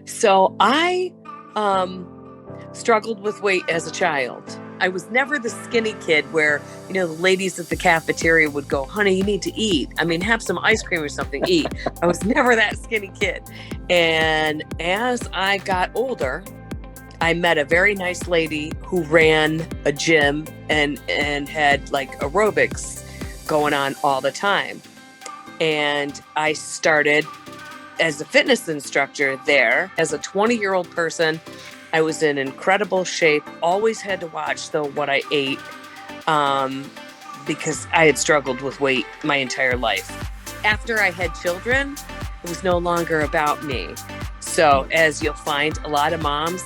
So I struggled with weight as a child. I was never the skinny kid where, the ladies at the cafeteria would go, honey, you need to eat. I mean, have some ice cream or something, eat. I was never that skinny kid. And as I got older, I met a very nice lady who ran a gym and had like aerobics going on all the time. And I started as a fitness instructor there. As a 20-year-old person, I was in incredible shape, always had to watch though what I ate because I had struggled with weight my entire life. After I had children, it was no longer about me. So as you'll find, a lot of moms,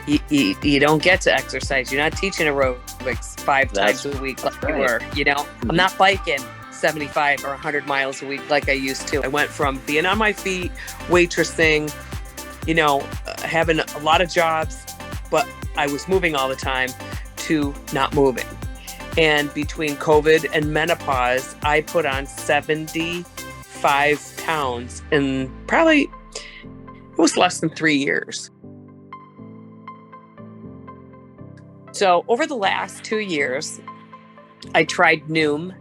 you don't get to exercise. You're not teaching aerobics 5 times a week like you were, I'm not biking 75 or 100 miles a week like I used to. I went from being on my feet, waitressing, having a lot of jobs, but I was moving all the time, to not moving. And between COVID and menopause, I put on 75 pounds in probably, it was less than 3 years. So over the last 2 years, I tried Noom.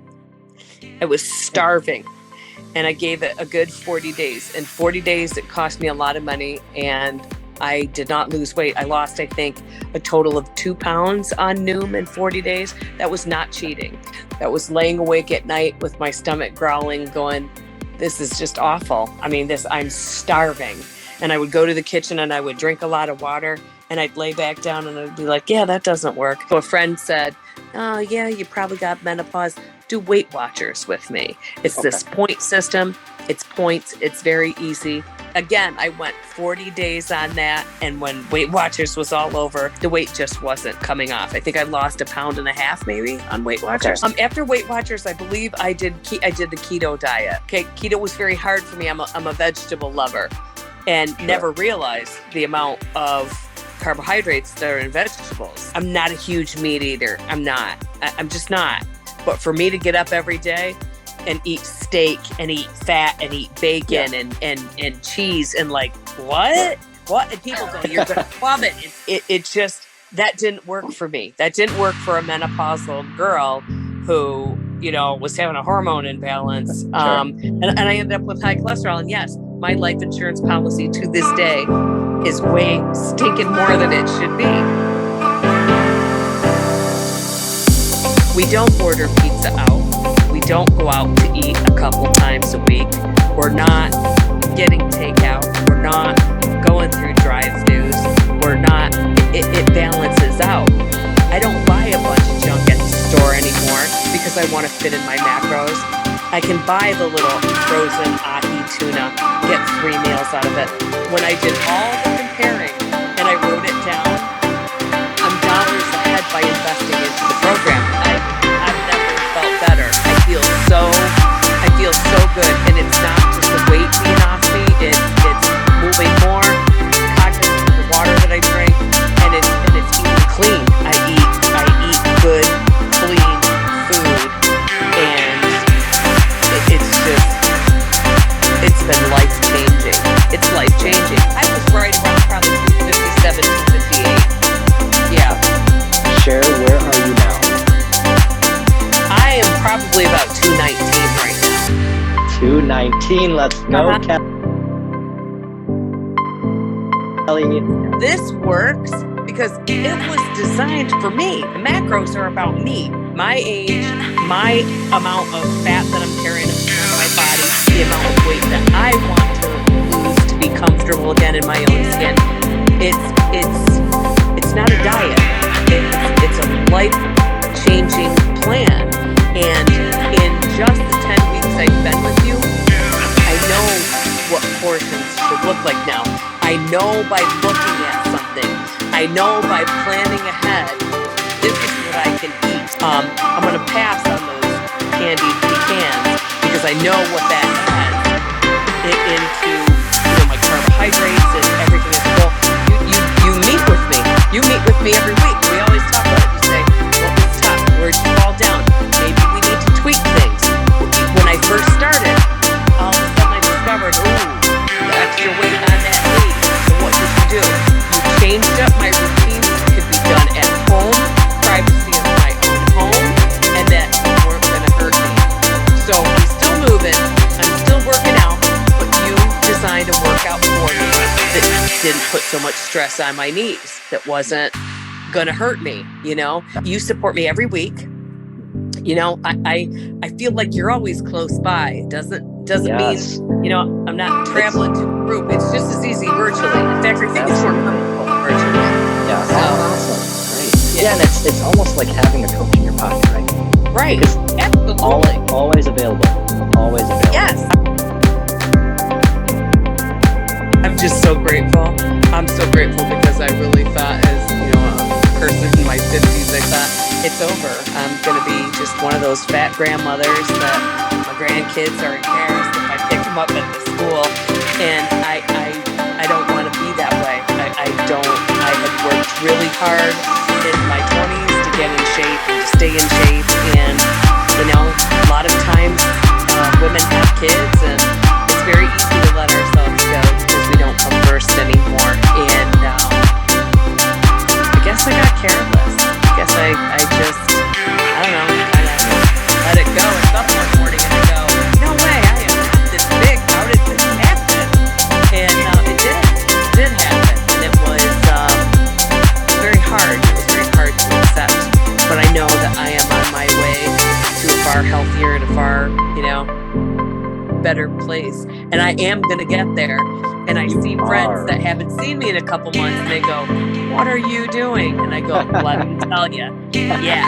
I was starving. And I gave it a good 40 days. In 40 days, it cost me a lot of money, and I did not lose weight. I lost, I think, a total of 2 pounds on Noom in 40 days. That was not cheating. That was laying awake at night with my stomach growling, going, this is just awful. I mean, I'm starving. And I would go to the kitchen and I would drink a lot of water, and I'd lay back down and I'd be like, yeah, that doesn't work. So a friend said, oh yeah, you probably got menopause. Do Weight Watchers with me. It's this point system. It's points. It's very easy. Again, I went 40 days on that. And when Weight Watchers was all over, the weight just wasn't coming off. I think I lost 1.5 pounds maybe on Weight Watchers. After Weight Watchers, I believe I did the keto diet. Okay. Keto was very hard for me. I'm a vegetable lover, and never realized the amount of carbohydrates that are in vegetables. I'm not a huge meat eater. I'm just not. But for me to get up every day and eat steak and eat fat and eat bacon and cheese and like, what? And people go, you're going to love it. It just, that didn't work for me. That didn't work for a menopausal girl who, was having a hormone imbalance. And I ended up with high cholesterol. And yes, my life insurance policy to this day is way stinking more than it should be. We don't order pizza out. We don't go out to eat a couple times a week. We're not getting takeout. We're not going through drive-thrus. We're not, it balances out. I don't buy a bunch of junk at the store anymore because I want to fit in my macros. I can buy the little frozen ahi tuna, get 3 meals out of it. When I did all the comparing and I wrote it down, I'm dollars ahead by investing into the program. I've never felt better. I feel so good, and it's not just the weight being off me. It's moving more, cognizant of the water that I drink, and it's eating clean. I eat good, clean food, and it's been life changing. It's life changing. I was right around probably 57, 58. Yeah. Cher, where are you now? I am probably about 219 right now. 219, let's go, Kelley. This works because it was designed for me. The macros are about me, my age, my amount of fat that I'm carrying in my body, the amount of weight that I want to lose to be comfortable again in my own skin. It's not a diet. It's a life-changing plan. And in just the 10 weeks I've been with you, I know what portions should look like now. I know by looking at something. I know by planning ahead, this is what I can eat. I'm going to pass on those candied pecans because I know what that adds into my carbohydrates and everything as well. You meet with me. You meet with me every week. We always talk about it. You say, well, let's talk. Where'd you fall down? Maybe we need to tweak things. When I first started, all of a sudden I discovered, the extra weight on that knee. So what didn't put so much stress on my knees that wasn't going to hurt me. You support me every week. I feel like you're always close by. It doesn't Yes. mean, I'm not traveling to a group. It's just as easy virtually. In fact, I think it's more comfortable virtually. Yeah. So, Awesome. Great. Yeah, and it's almost like having a coach in your pocket, right? Right. Because Absolutely. always available. Always available. Yes. I'm just so grateful. I'm so grateful because I really thought, as a person in my 50s, I thought it's over. I'm going to be just one of those fat grandmothers that my grandkids are embarrassed if I pick them up at the school, and I don't want to be that way. I had worked really hard in my 20s to get in shape and to stay in shape, and a lot of times women have kids, and it's very easy to let ourselves go because we don't come first anymore. And I guess I got careless. I guess I just, I don't know, kind of let it go. It's up one morning and I go, no way, I am not this big. How did this happen? And it did happen. And it was very hard. It was very hard to accept. But I know that I am on my way to a far healthier and a far, better place. And I am going to get there. And I see friends that haven't seen me in a couple months and they go, what are you doing? And I go, let me tell you. Yeah,